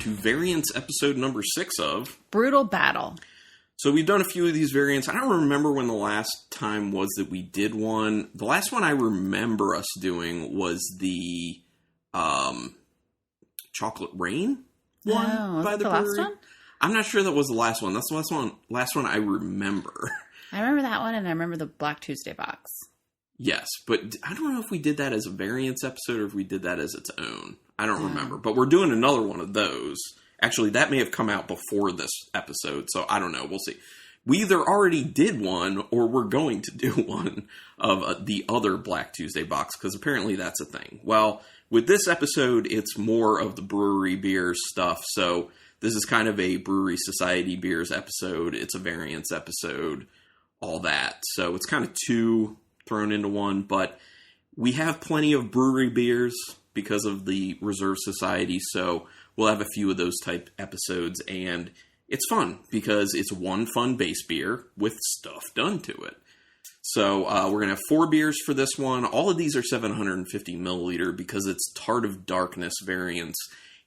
to variants episode number 6 of Brutal Battle. So we've done a few of these variants. I don't remember when the last time was that we did one. The last one I remember us doing was the Chocolate Rain one by the brewery. Last one? I'm not sure that was the last one. That's the last one I remember. I remember that one, and I remember the Black Tuesday box. Yes, but I don't know if we did that as a variants episode or if we did that as its own. I don't remember. But we're doing another one of those. Actually, that may have come out before this episode, so I don't know. We'll see. We either already did one or we're going to do one of the other Black Tuesday box, because apparently that's a thing. Well, with this episode, it's more of the brewery beers stuff, so this is kind of a Brewery Society beers episode. It's a variants episode, all that. So it's kind of two thrown into one, but we have plenty of brewery beers because of the Reserve Society, so we'll have a few of those type episodes, and it's fun because it's one fun base beer with stuff done to it. So we're going to have 4 beers for this one. All of these are 750 milliliter because it's Tart of Darkness variants,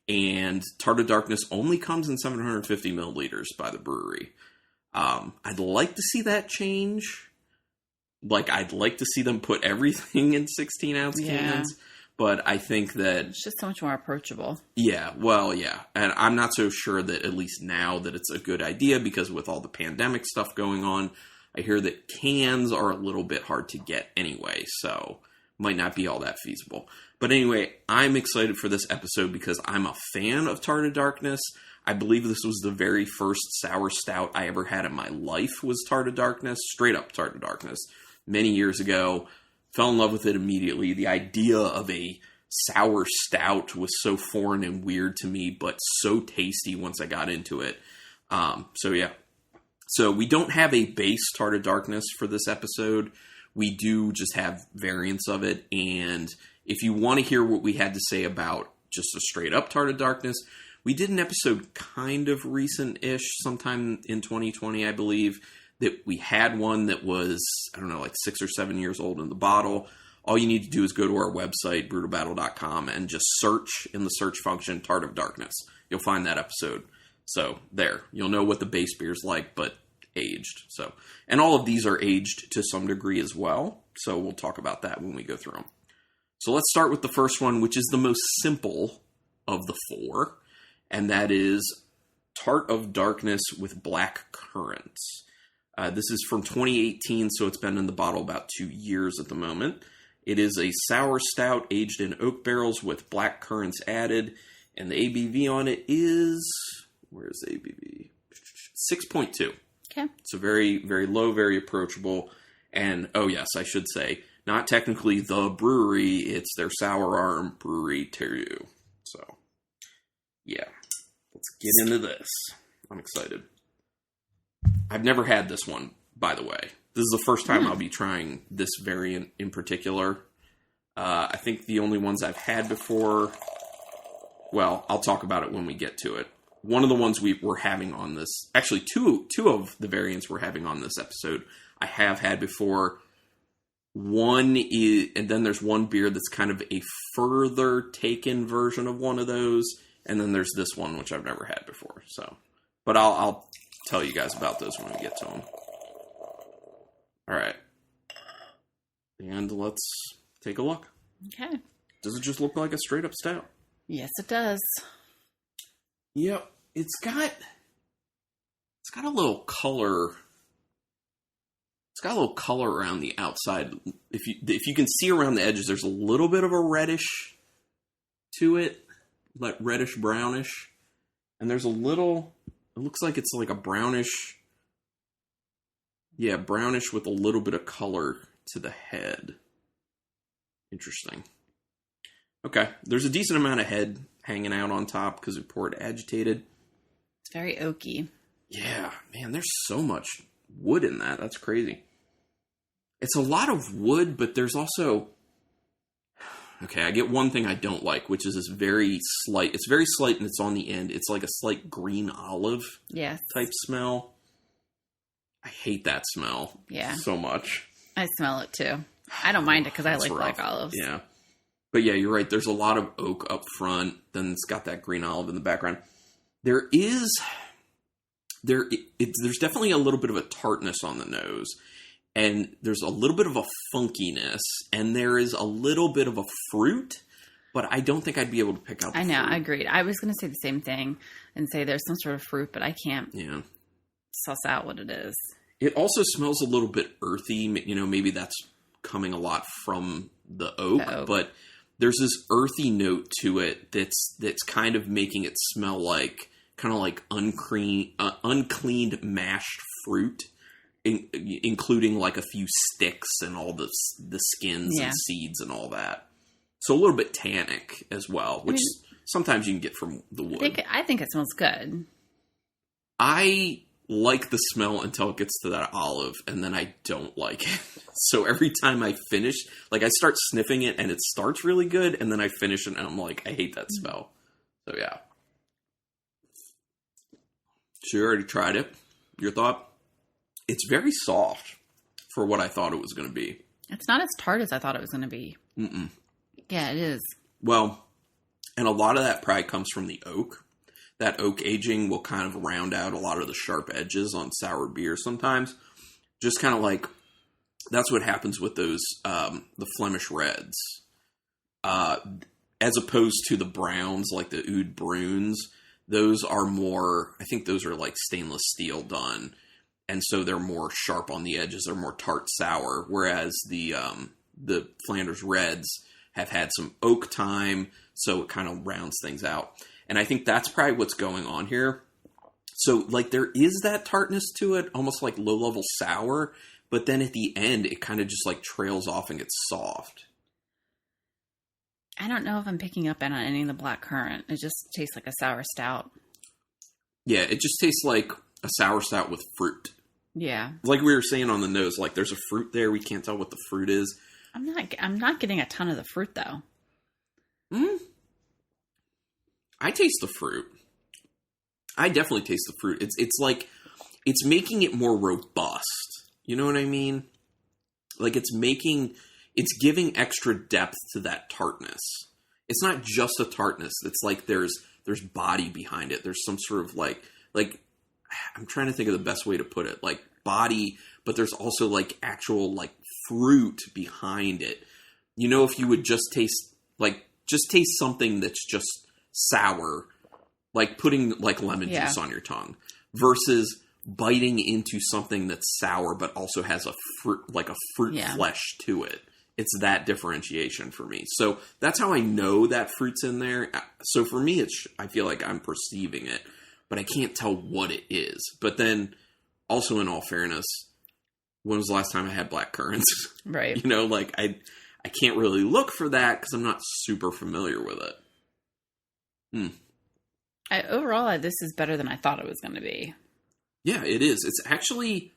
and Tart of Darkness only comes in 750 milliliters by the brewery. I'd like to see that change. I'd like to see them put everything in 16-ounce cans. But I think that it's just so much more approachable. Yeah, well, yeah. And I'm not so sure that at least now that it's a good idea, because with all the pandemic stuff going on, I hear that cans are a little bit hard to get anyway, so might not be all that feasible. But anyway, I'm excited for this episode because I'm a fan of Tart of Darkness. I believe this was the very first sour stout I ever had in my life was Tart of Darkness, straight up Tart of Darkness, many years ago. Fell in love with it immediately. The idea of a sour stout was so foreign and weird to me, but so tasty once I got into it. So yeah. So we don't have a base Tart of Darkness for this episode. We do just have variants of it. And if you want to hear what we had to say about just a straight up Tart of Darkness, we did an episode kind of recent-ish, sometime in 2020, I believe, that we had one that was, I don't know, like 6 or 7 years old in the bottle. All you need to do is go to our website, brutalbattle.com, and just search in the search function Tart of Darkness. You'll find that episode. So there, you'll know what the base beer's like, but aged. So, and all of these are aged to some degree as well. So we'll talk about that when we go through them. So let's start with the first one, which is the most simple of the 4. And that is Tart of Darkness with Black Currants. This is from 2018, so it's been in the bottle about 2 years at the moment. It is a sour stout aged in oak barrels with black currants added, and the ABV on it is, where's the ABV? 6.2. Okay. So very, very low, very approachable, and, oh yes, I should say, not technically the brewery, it's their Sour Arm Brewery Terroir. So, yeah, let's get into this. I'm excited. I've never had this one, by the way. This is the first time I'll be trying this variant in particular. I think the only ones I've had before, well, I'll talk about it when we get to it. One of the ones we were having on this, actually two of the variants we're having on this episode, I have had before. One is, and then there's one beer that's kind of a further taken version of one of those, and then there's this one, which I've never had before. So, but I'll tell you guys about those when we get to them. All right. And let's take a look. Okay. Does it just look like a straight up stout? Yes, it does. Yep. It's got a little color. It's got a little color around the outside. If you can see around the edges, there's a little bit of a reddish to it, like reddish brownish. And there's a little, it looks like it's like a brownish, brownish with a little bit of color to the head. Interesting. Okay, there's a decent amount of head hanging out on top because we poured agitated. It's very oaky. Yeah, man, there's so much wood in that. That's crazy. It's a lot of wood, but there's also... Okay, I get one thing I don't like, which is this very slight... It's very slight and it's on the end. It's like a slight green olive type smell. I hate that smell so much. I smell it too. I don't mind it because I like black olives. Yeah. But yeah, you're right. There's a lot of oak up front. Then it's got that green olive in the background. there's definitely a little bit of a tartness on the nose, and there's a little bit of a funkiness, and there is a little bit of a fruit, but I don't think I'd be able to pick out the fruit. I agreed. I was going to say the same thing and say there's some sort of fruit, but I can't suss out what it is. It also smells a little bit earthy. Maybe that's coming a lot from the oak. But there's this earthy note to it that's kind of making it smell like uncleaned mashed fruit, including like a few sticks and all the skins and seeds and all that. So a little bit tannic as well, which sometimes you can get from the wood. I think it smells good. I like the smell until it gets to that olive, and then I don't like it. So every time I finish, like I start sniffing it, and it starts really good, and then I finish it, and I'm like, I hate that smell. So yeah. So you already tried it. Your thought? It's very soft for what I thought it was going to be. It's not as tart as I thought it was going to be. Mm-mm. Yeah, it is. Well, and a lot of that probably comes from the oak. That oak aging will kind of round out a lot of the sharp edges on sour beer sometimes. Just kind of like, that's what happens with those, the Flemish reds. As opposed to the browns, like the Oud Bruins, those are more, I think those are like stainless steel done. And so they're more sharp on the edges. They're more tart sour. Whereas the Flanders Reds have had some oak time, so it kind of rounds things out. And I think that's probably what's going on here. So, like, there is that tartness to it, almost like low-level sour, but then at the end, it kind of just, like, trails off and gets soft. I don't know if I'm picking up on any of the black currant. It just tastes like a sour stout. Yeah, it just tastes like a sour stout with fruit. Yeah. Like we were saying on the nose, like, there's a fruit there. We can't tell what the fruit is. I'm not getting a ton of the fruit, though. I taste the fruit. I definitely taste the fruit. It's like, it's making it more robust. You know what I mean? Like it's giving extra depth to that tartness. It's not just a tartness. It's like there's body behind it. There's some sort of like I'm trying to think of the best way to put it. Like body, but there's also like actual like fruit behind it. You know, if you would just taste something that's just sour, like putting like lemon juice on your tongue, versus biting into something that's sour but also has a fruit flesh to it. It's that differentiation for me. So that's how I know that fruit's in there. So for me, I feel like I'm perceiving it, but I can't tell what it is. But then also, in all fairness, when was the last time I had black currants? Right. You know, like I can't really look for that because I'm not super familiar with it. Overall, this is better than I thought it was going to be. Yeah, it is. It's actually,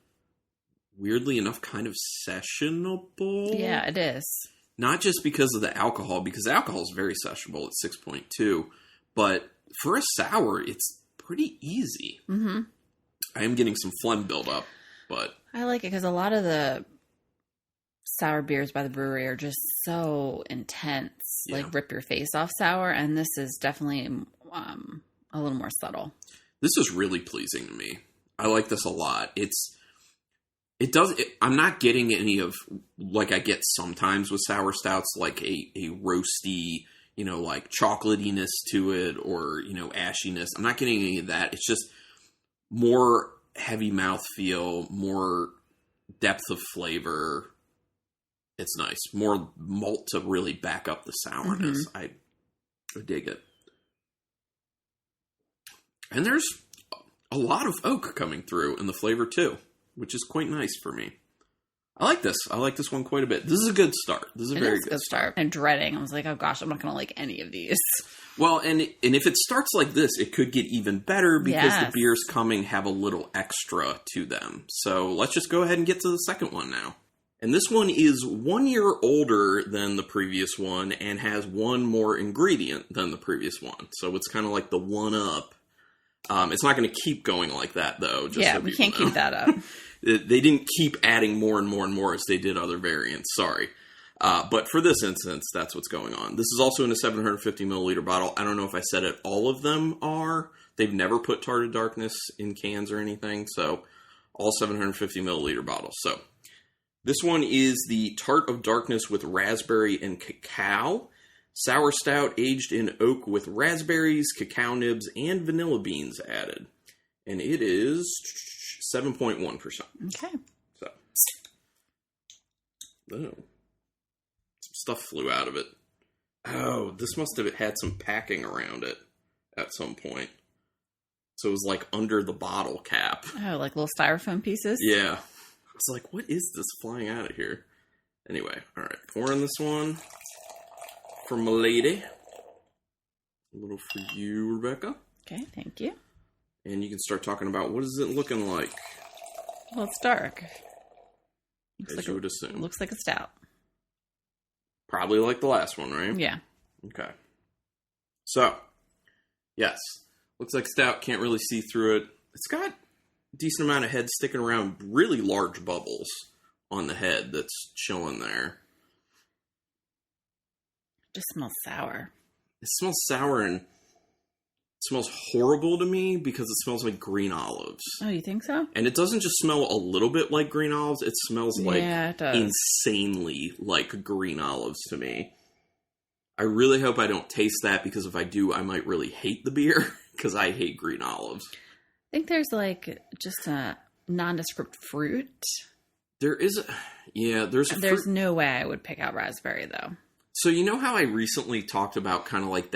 weirdly enough, kind of sessionable. Yeah, it is. Not just because of the alcohol, because the alcohol is very sessionable at 6.2, but for a sour, it's pretty easy. Mm-hmm. I am getting some phlegm buildup, but I like it because a lot of the sour beers by the brewery are just so intense, like rip your face off sour, and this is definitely a little more subtle. This is really pleasing to me. I like this a lot. I'm not getting any of, like I get sometimes with sour stouts, like a roasty, like chocolatiness to it, or, ashiness. I'm not getting any of that. It's just more heavy mouthfeel, more depth of flavor. It's nice. More malt to really back up the sourness. Mm-hmm. I dig it. And there's a lot of oak coming through in the flavor too, which is quite nice for me. I like this. I like this one quite a bit. This is a good start. This is a very good start. I'm dreading. I was like, oh gosh, I'm not going to like any of these. Well, and if it starts like this, it could get even better because the beers coming have a little extra to them. So let's just go ahead and get to the second one now. And this one is 1 year older than the previous one and has one more ingredient than the previous one. So it's kind of like the one-up. It's not going to keep going like that, though. We can't keep that up. They didn't keep adding more and more and more as they did other variants. Sorry. But for this instance, that's what's going on. This is also in a 750 milliliter bottle. I don't know if I said it. All of them are. They've never put Tart of Darkness in cans or anything, so all 750 milliliter bottles. So this one is the Tart of Darkness with raspberry and cacao. Sour stout aged in oak with raspberries, cacao nibs, and vanilla beans added. And it is 7.1%. Okay. So, oh, some stuff flew out of it. Oh, this must have had some packing around it at some point. So it was like under the bottle cap. Oh, like little styrofoam pieces? Yeah. I was like, what is this flying out of here? Anyway, all right. Pouring this one for my lady. A little for you, Rebecca. Okay, thank you. And you can start talking about what is it looking like? Well, it's dark. As you would assume. Looks like a stout. Probably like the last one, right? Yeah. Okay. So, yes. Looks like stout. Can't really see through it. It's got a decent amount of head sticking around. Really large bubbles on the head that's chilling there. It just smells sour. It smells sour and it smells horrible to me because it smells like green olives. Oh, you think so? And it doesn't just smell a little bit like green olives. It smells like it does. insanely like green olives to me. I really hope I don't taste that because if I do, I might really hate the beer because I hate green olives. I think there's like just a nondescript fruit. There's There's no way I would pick out raspberry though. So you know how I recently talked about kind of like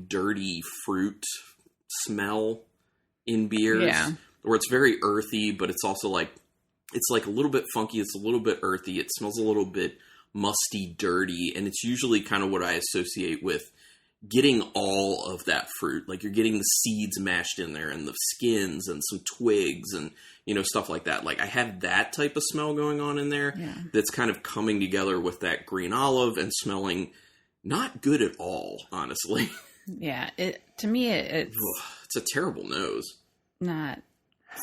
dirty fruit smell in beers? Yeah. Where it's very earthy, but it's also like, it's like a little bit funky. It's a little bit earthy. It smells a little bit musty, dirty. And it's usually kind of what I associate with getting all of that fruit. Like you're getting the seeds mashed in there and the skins and some twigs and, stuff like that. Like I have that type of smell going on in there that's kind of coming together with that green olive and smelling not good at all, honestly. Yeah. To me, it's a terrible nose. Not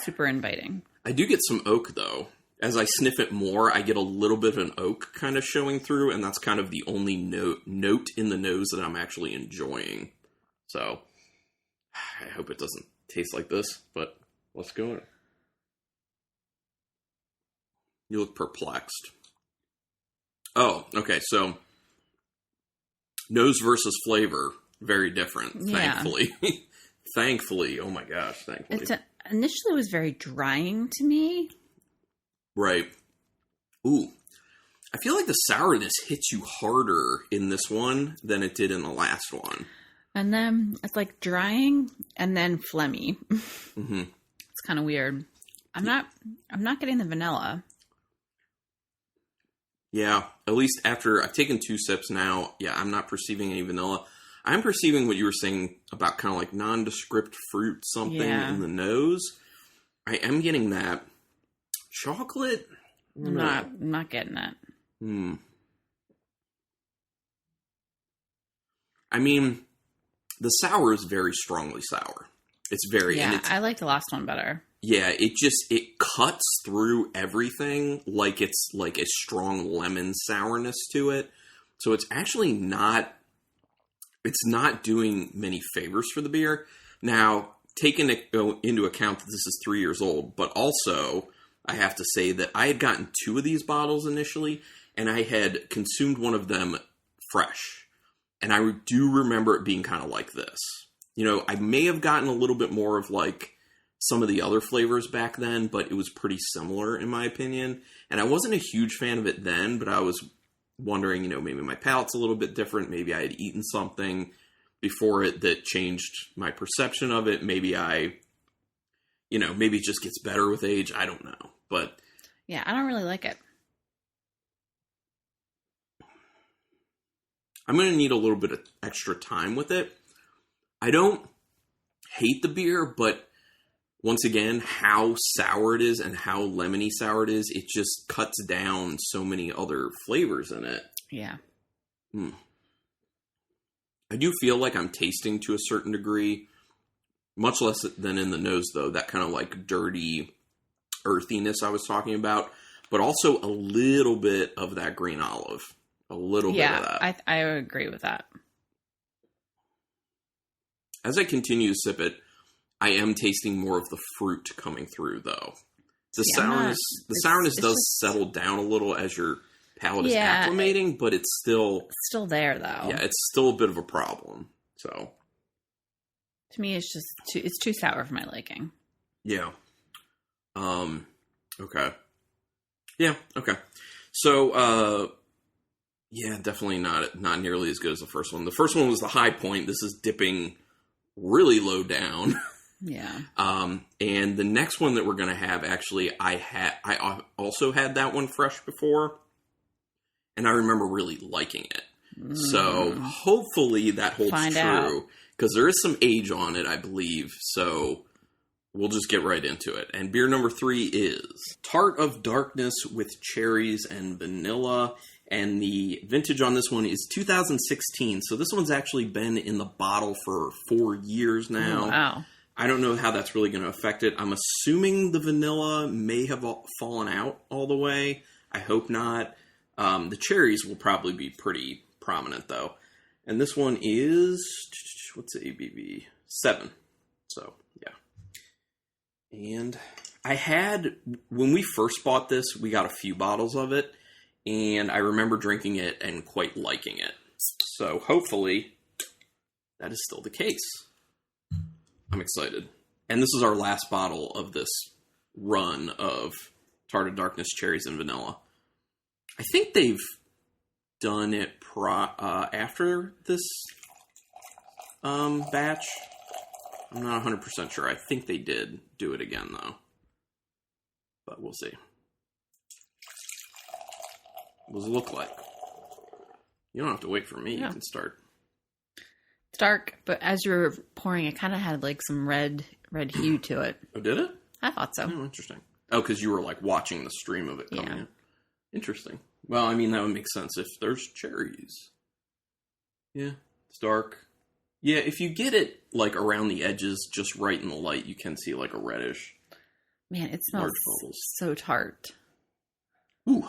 super inviting. I do get some oak though. As I sniff it more, I get a little bit of an oak kind of showing through, and that's kind of the only note in the nose that I'm actually enjoying. So, I hope it doesn't taste like this, but let's go. You look perplexed. Oh, okay, so nose versus flavor, very different, thankfully. Thankfully, oh my gosh, thankfully. Initially, it was very drying to me. Right. Ooh. I feel like the sourness hits you harder in this one than it did in the last one. And then it's like drying and then phlegmy. Mm-hmm. It's kind of weird. I'm not getting the vanilla. Yeah, at least after I've taken 2 sips now, I'm not perceiving any vanilla. I'm perceiving what you were saying about kind of like nondescript fruit something in the nose. I am getting that. Chocolate? I'm not getting that. I mean, the sour is very strongly sour. It's very... Yeah, I like the last one better. Yeah, it cuts through everything like it's like a strong lemon sourness to it. So it's actually not... It's not doing many favors for the beer. Now, taking into account that this is 3 years old, but also... I have to say that I had gotten 2 of these bottles initially, and I had consumed one of them fresh. And I do remember it being kind of like this. I may have gotten a little bit more of like some of the other flavors back then, but it was pretty similar in my opinion. And I wasn't a huge fan of it then, but I was wondering, maybe my palate's a little bit different. Maybe I had eaten something before it that changed my perception of it. Maybe maybe it just gets better with age. I don't know. But yeah, I don't really like it. I'm going to need a little bit of extra time with it. I don't hate the beer, but once again, how sour it is and how lemony sour it is, it just cuts down so many other flavors in it. Yeah. I do feel like I'm tasting to a certain degree. Much less than in the nose, though. That kind of like dirty earthiness I was talking about. But also a little bit of that green olive. A little bit of that. Yeah, I agree with that. As I continue to sip it, I am tasting more of the fruit coming through, though. The sourness does settle down a little as your palate is acclimating, but it's still there, though. Yeah, it's still a bit of a problem. So, to me, it's just it's too sour for my liking. Yeah. Okay. Yeah. Okay. So, yeah, definitely not nearly as good as the first one. The first one was the high point. This is dipping really low down. Yeah. And the next one that we're going to have, actually, I also had that one fresh before, and I remember really liking it. So hopefully that holds true, because there is some age on it, I believe. So we'll just get right into it. And beer number 3 is Tart of Darkness with cherries and vanilla. And the vintage on this one is 2016. So this one's actually been in the bottle for 4 years now. Oh, wow. I don't know how that's really going to affect it. I'm assuming the vanilla may have fallen out all the way. I hope not. The cherries will probably be pretty prominent, though. And this one is, what's the ABV? 7. So, yeah. And when we first bought this, we got a few bottles of it. And I remember drinking it and quite liking it. So, hopefully, that is still the case. I'm excited. And this is our last bottle of this run of Tart of Darkness, Cherries, and Vanilla. I think they've done it after this batch. I'm not 100% sure. I think they did do it again, though. But we'll see. What does it look like? You don't have to wait for me. Yeah. You can start. It's dark, but as you were pouring, it kind of had like some red hue to it. Oh, did it? I thought so. Oh, interesting. Oh, because you were like watching the stream of it coming in. Interesting. Well, I mean, that would make sense if there's cherries. Yeah, it's dark. Yeah, if you get it like around the edges, just right in the light, you can see like a reddish. Man, it smells so tart. Ooh,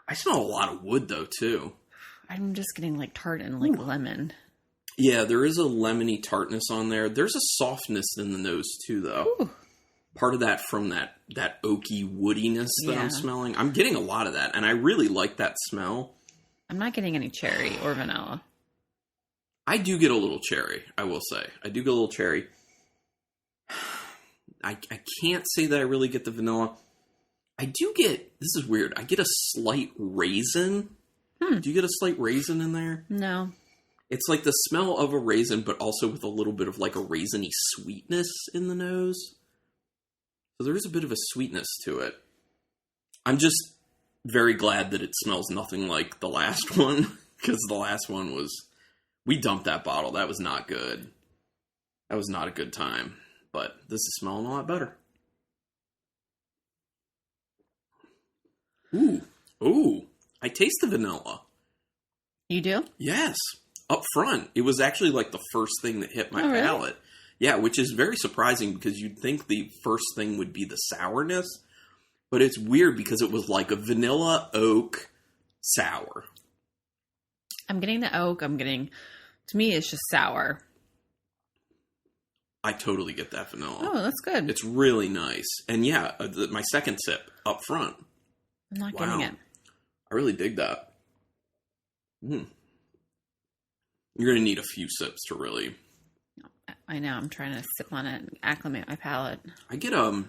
I smell a lot of wood though too. I'm just getting like tart and like lemon. Yeah, there is a lemony tartness on there. There's a softness in the nose too, though. Ooh. Part of that from that oaky woodiness that I'm smelling. I'm getting a lot of that, and I really like that smell. I'm not getting any cherry or vanilla. I do get a little cherry, I will say. I do get a little cherry. I can't say that I really get the vanilla. I do get, this is weird, I get a slight raisin. Do you get a slight raisin in there? No. It's like the smell of a raisin, but also with a little bit of like a raisiny sweetness in the nose. So there is a bit of a sweetness to it. I'm just very glad that it smells nothing like the last one, because the last one was, we dumped that bottle. That was not good. That was not a good time. But this is smelling a lot better. Ooh. I taste the vanilla. You do? Yes. Up front. It was actually like the first thing that hit my palate. Really? Yeah, which is very surprising because you'd think the first thing would be the sourness. But it's weird because it was like a vanilla oak sour. I'm getting the oak. To me, it's just sour. I totally get that vanilla. Oh, that's good. It's really nice. And yeah, my second sip up front. I'm not getting it. I really dig that. You're going to need a few sips to really... I know. I'm trying to sip on it and acclimate my palate. I get a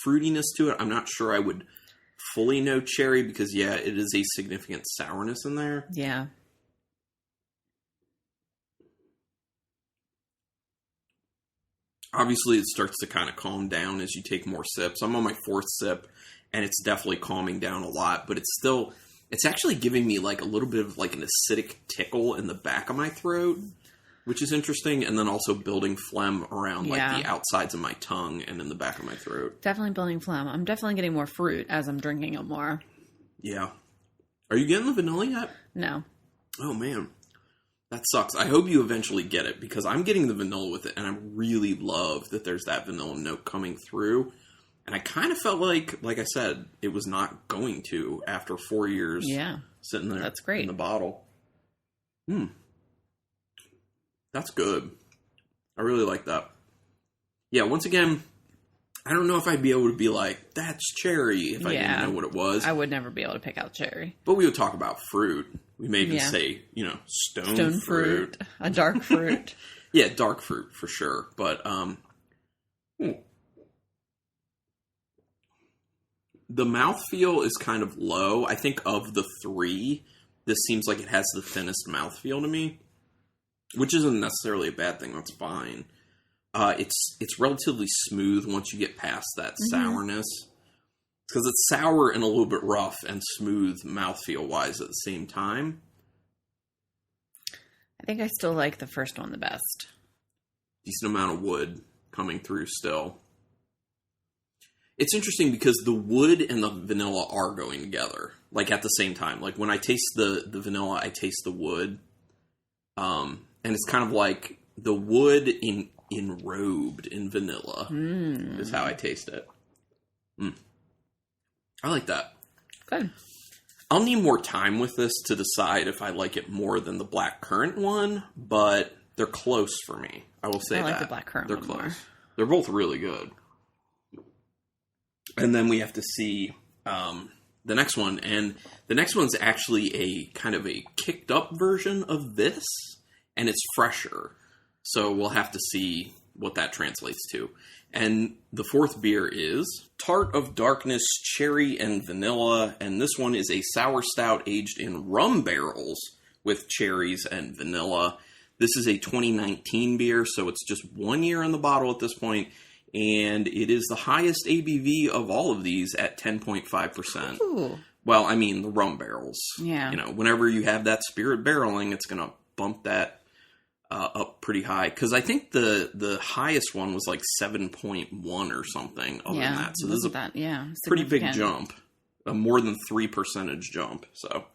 fruitiness to it. I'm not sure I would fully know cherry because, yeah, it is a significant sourness in there. Yeah. Obviously, it starts to kind of calm down as you take more sips. I'm on my 4th sip, and it's definitely calming down a lot, but it's actually giving me like a little bit of like an acidic tickle in the back of my throat, which is interesting, and then also building phlegm around like the outsides of my tongue and in the back of my throat. Definitely building phlegm. I'm definitely getting more fruit as I'm drinking it more. Yeah. Are you getting the vanilla yet? No. Oh, man. That sucks. I hope you eventually get it, because I'm getting the vanilla with it, and I really love that there's that vanilla note coming through. And I kind of felt like I said, it was not going to after 4 years sitting there. That's great. In the bottle. That's good. I really like that. Yeah, once again, I don't know if I'd be able to be like, that's cherry, if I didn't know what it was. I would never be able to pick out cherry. But we would talk about fruit. We may even say, stone fruit. A dark fruit. Yeah, dark fruit, for sure. But, the mouthfeel is kind of low. I think of the three, this seems like it has the thinnest mouthfeel to me, which isn't necessarily a bad thing. That's fine. It's relatively smooth once you get past that sourness. Because it's sour and a little bit rough and smooth mouthfeel-wise at the same time. I think I still like the first one the best. Decent amount of wood coming through still. It's interesting because the wood and the vanilla are going together, like at the same time. Like when I taste the vanilla, I taste the wood. And it's kind of like the wood enrobed in vanilla is how I taste it. I like that. Good. I'll need more time with this to decide if I like it more than the blackcurrant one, but they're close for me. I will say that. I like the blackcurrant They're one close. more. They're both really good. And then we have to see the next one. And the next one's actually a kind of a kicked up version of this. And it's fresher. So we'll have to see what that translates to. And the fourth beer is Tart of Darkness, Cherry and Vanilla. And this one is a sour stout aged in rum barrels with cherries and vanilla. This is a 2019 beer, so it's just 1 year in the bottle at this point. And it is the highest ABV of all of these at 10.5%. Ooh. Well, I mean, the rum barrels. Yeah. Whenever you have that spirit barreling, it's going to bump that up pretty high. Because I think the highest one was like 7.1 or something other than that. So this is a pretty big jump. A more than 3% jump. So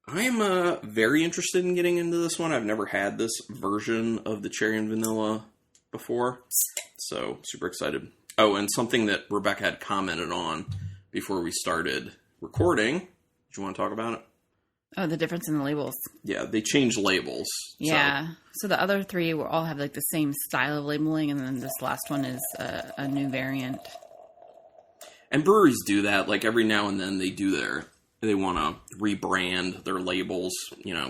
I am very interested in getting into this one. I've never had this version of the cherry and vanilla before. So, super excited. Oh, and something that Rebecca had commented on before we started recording. Do you want to talk about it? Oh, the difference in the labels. Yeah, they changed labels. Yeah. So the other three will all have like the same style of labeling, and then this last one is a new variant. And breweries do that. Like every now and then they want to rebrand their labels,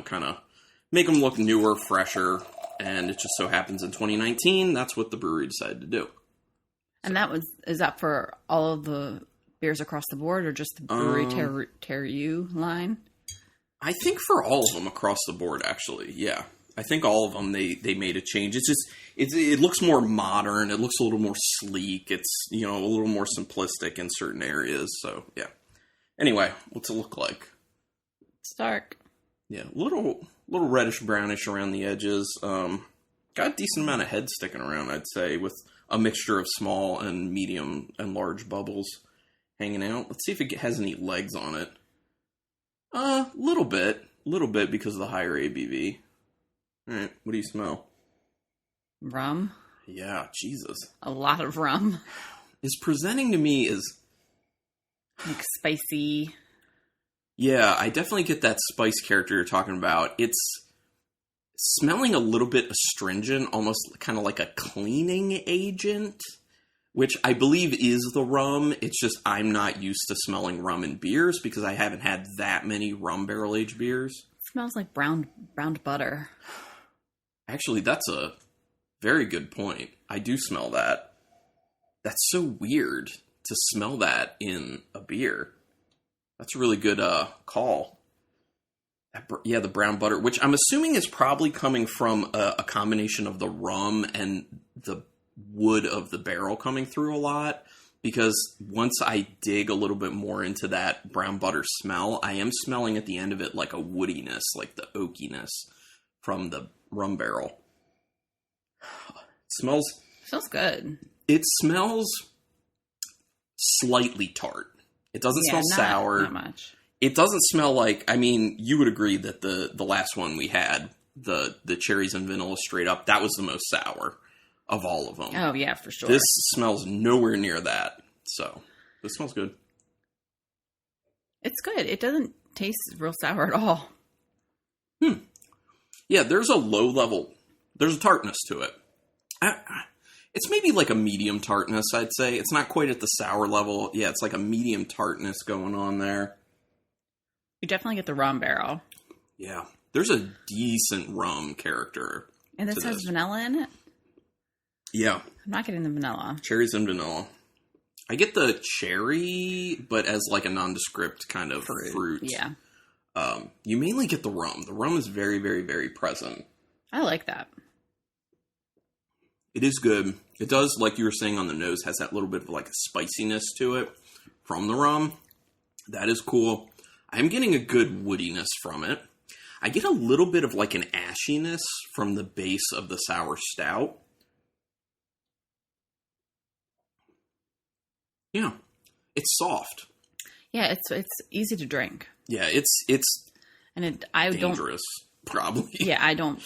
kind of make them look newer, fresher. And it just so happens in 2019, that's what the brewery decided to do. And is that for all of the beers across the board, or just the brewery Teru line? I think for all of them across the board, actually, yeah. I think all of them they made a change. It's just it looks more modern. It looks a little more sleek. It's a little more simplistic in certain areas. So yeah. Anyway, what's it look like? It's dark. Yeah, little reddish brownish around the edges. Got a decent amount of head sticking around, I'd say, with a mixture of small and medium and large bubbles hanging out. Let's see if it has any legs on it. Little bit because of the higher ABV. All right, what do you smell? Rum. Yeah, Jesus. A lot of rum. It's presenting to me as like spicy. Yeah, I definitely get that spice character you're talking about. It's smelling a little bit astringent, almost kind of like a cleaning agent, which I believe is the rum. It's just I'm not used to smelling rum in beers because I haven't had that many rum barrel-aged beers. It smells like browned butter. Actually, that's a very good point. I do smell that. That's so weird to smell that in a beer. That's a really good call. Yeah, the brown butter, which I'm assuming is probably coming from a combination of the rum and the wood of the barrel coming through a lot. Because once I dig a little bit more into that brown butter smell, I am smelling at the end of it like a woodiness, like the oakiness from the rum barrel. It smells good. It smells slightly tart. It doesn't smell sour. Not much. It doesn't smell like, you would agree that the last one we had, the cherries and vanilla straight up, that was the most sour of all of them. Oh, yeah, for sure. This smells nowhere near that. So, this smells good. It's good. It doesn't taste real sour at all. Yeah, there's a low level, there's a tartness to it. It's maybe like a medium tartness, I'd say. It's not quite at the sour level. Yeah, it's like a medium tartness going on there. You definitely get the rum barrel. Yeah. There's a decent rum character. And this has vanilla in it? Yeah. I'm not getting the vanilla. Cherries and vanilla. I get the cherry, but as like a nondescript kind of fruit. Yeah. You mainly get the rum. The rum is very, very, very present. I like that. It is good. It does, like you were saying on the nose, has that little bit of like a spiciness to it from the rum. That is cool. I'm getting a good woodiness from it. I get a little bit of like an ashiness from the base of the sour stout. Yeah. It's soft. Yeah, it's easy to drink. Yeah, it's and dangerous, probably. Yeah,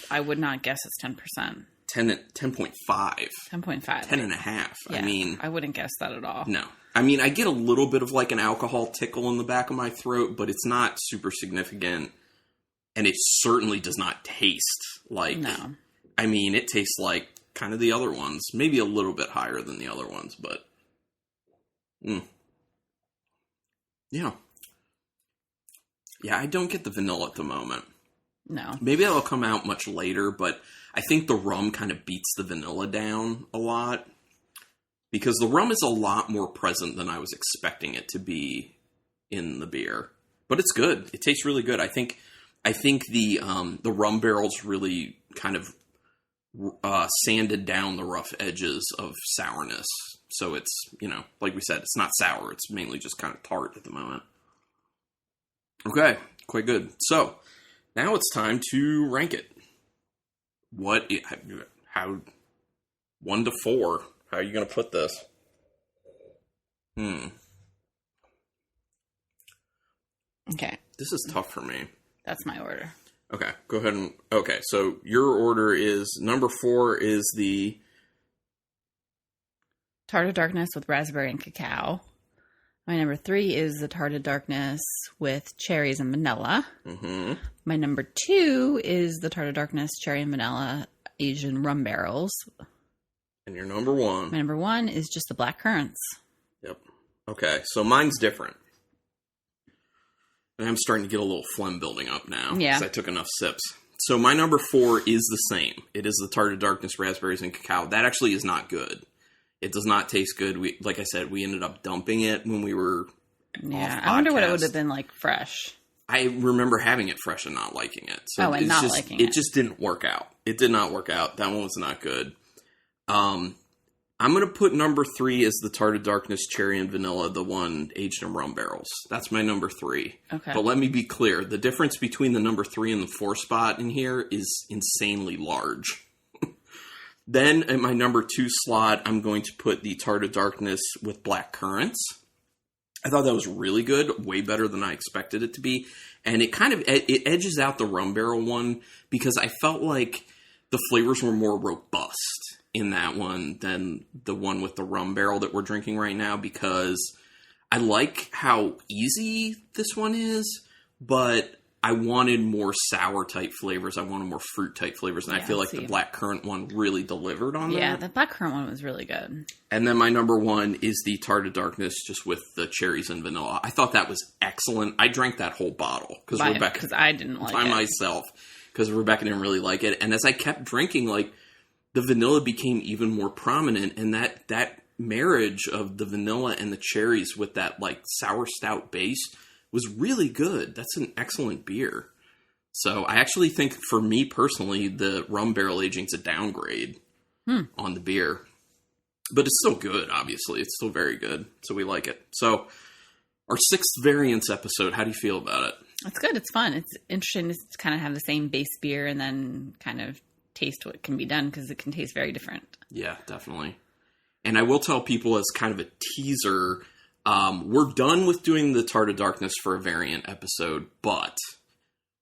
I would not guess it's 10%. 10.5. 10.5. 10 and a half. Yeah, I mean, I wouldn't guess that at all. No. I mean, I get a little bit of like an alcohol tickle in the back of my throat, but it's not super significant. And it certainly does not taste like... No. I mean, it tastes like kind of the other ones. Maybe a little bit higher than the other ones, but... Yeah. Yeah, I don't get the vanilla at the moment. No. Maybe that'll come out much later, but I think the rum kind of beats the vanilla down a lot. Because the rum is a lot more present than I was expecting it to be in the beer. But it's good. It tastes really good. I think the rum barrels really kind of sanded down the rough edges of sourness. So it's, like we said, it's not sour. It's mainly just kind of tart at the moment. Okay, quite good. So now it's time to rank it. How 1 to 4? How are you going to put this? Okay. This is tough for me. That's my order. Okay, go ahead okay, so your order is, number 4 is the... Tart of Darkness with raspberry and cacao. My number 3 is the Tart of Darkness with cherries and vanilla. Mm-hmm. My number 2 is the Tart of Darkness cherry and vanilla Asian rum barrels. And your number 1? My number 1 is just the black currants. Yep. Okay, so mine's different. And I'm starting to get a little phlegm building up now. Yeah. Because I took enough sips. So my number 4 is the same. It is the Tart of Darkness, raspberries, and cacao. That actually is not good. It does not taste good. Like I said, we ended up dumping it when we were off I wonder what it would have been like fresh. I remember having it fresh and not liking it. So and not liking it. It just didn't work out. It did not work out. That one was not good. I'm going to put number 3 as the Tart of Darkness, cherry and vanilla, the one aged in rum barrels. That's my number 3. Okay. But let me be clear. The difference between the number 3 and the 4 spot in here is insanely large. Then at my number 2 slot, I'm going to put the Tart of Darkness with black currants. I thought that was really good, way better than I expected it to be. And it kind of, it edges out the rum barrel one because I felt like the flavors were more robust in that one than the one with the rum barrel that we're drinking right now, because I like how easy this one is, but I wanted more sour type flavors. I wanted more fruit type flavors. And I feel like the black currant one really delivered on that. Yeah, the black currant one was really good. And then my number 1 is the Tart of Darkness, just with the cherries and vanilla. I thought that was excellent. I drank that whole bottle because I didn't like it by myself, because Rebecca didn't really like it. And as I kept drinking, like, the vanilla became even more prominent, and that marriage of the vanilla and the cherries with that like sour stout base was really good. That's an excellent beer. So I actually think, for me personally, the rum barrel aging's a downgrade on the beer. But it's still good, obviously. It's still very good. So we like it. So our 6th variants episode, how do you feel about it? It's good. It's fun. It's interesting to kind of have the same base beer and then kind of taste what can be done, because it can taste very different. Yeah, definitely. And I will tell people, as kind of a teaser, we're done with doing the Tart of Darkness for a variant episode, but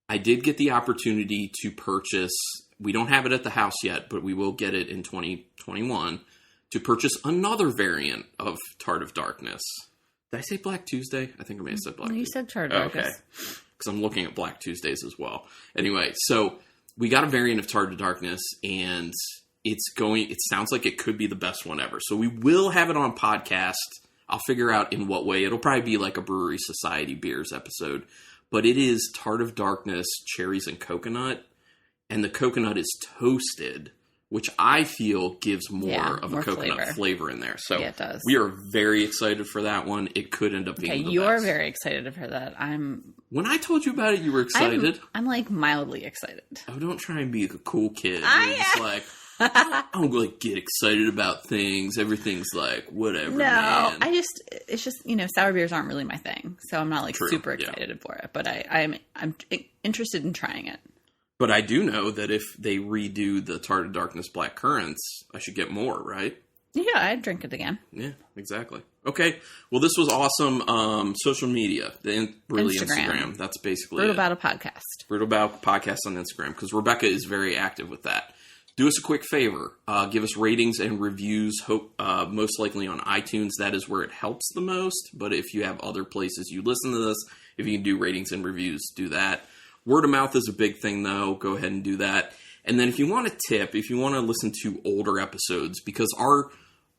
I did get the opportunity to purchase, we don't have it at the house yet, but we will get it in 2021, to purchase another variant of Tart of Darkness. Did I say Black Tuesday? I think I may have said Black Tuesday. You said Tart of Darkness. Okay, because I'm looking at Black Tuesdays as well. Anyway, so we got a variant of Tart of Darkness, and it sounds like it could be the best one ever. So we will have it on podcast. I'll figure out in what way. It'll probably be like a Brewery Society Beers episode. But it is Tart of Darkness, cherries, and coconut. And the coconut is toasted, which I feel gives more of a coconut flavor in there. So it does. We are very excited for that one. It could end up being the best. You're very excited for that. When I told you about it, you were excited? I'm like mildly excited. Oh, don't try and be a cool kid. You're just like, I don't like get excited about things. Everything's like, whatever, no, man. It's just, sour beers aren't really my thing. So I'm not like super excited for it. But I'm interested in trying it. But I do know that if they redo the Tart of Darkness Black Currants, I should get more, right? Yeah, I'd drink it again. Yeah, exactly. Okay, well, this was awesome. Social media, Instagram. That's basically Brutal Battle Podcast. Brutal Battle Podcast on Instagram, because Rebecca is very active with that. Do us a quick favor. Give us ratings and reviews, most likely on iTunes. That is where it helps the most. But if you have other places you listen to this, if you can do ratings and reviews, do that. Word of mouth is a big thing, though. Go ahead and do that. And then if you want a tip, if you want to listen to older episodes, because our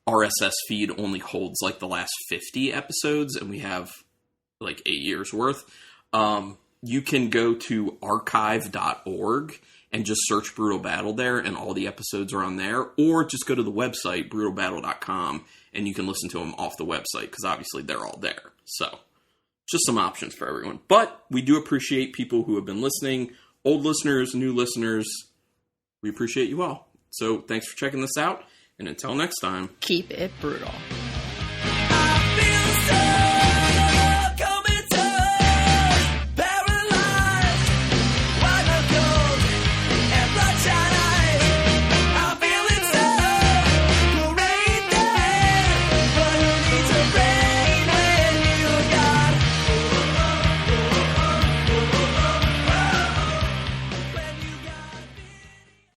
RSS feed only holds like the last 50 episodes, and we have like 8 years worth, you can go to archive.org and just search Brutal Battle there, and all the episodes are on there. Or just go to the website, brutalbattle.com, and you can listen to them off the website, because obviously they're all there. So just some options for everyone. But we do appreciate people who have been listening, old listeners, new listeners. We appreciate you all. So thanks for checking this out. And until next time, keep it brutal.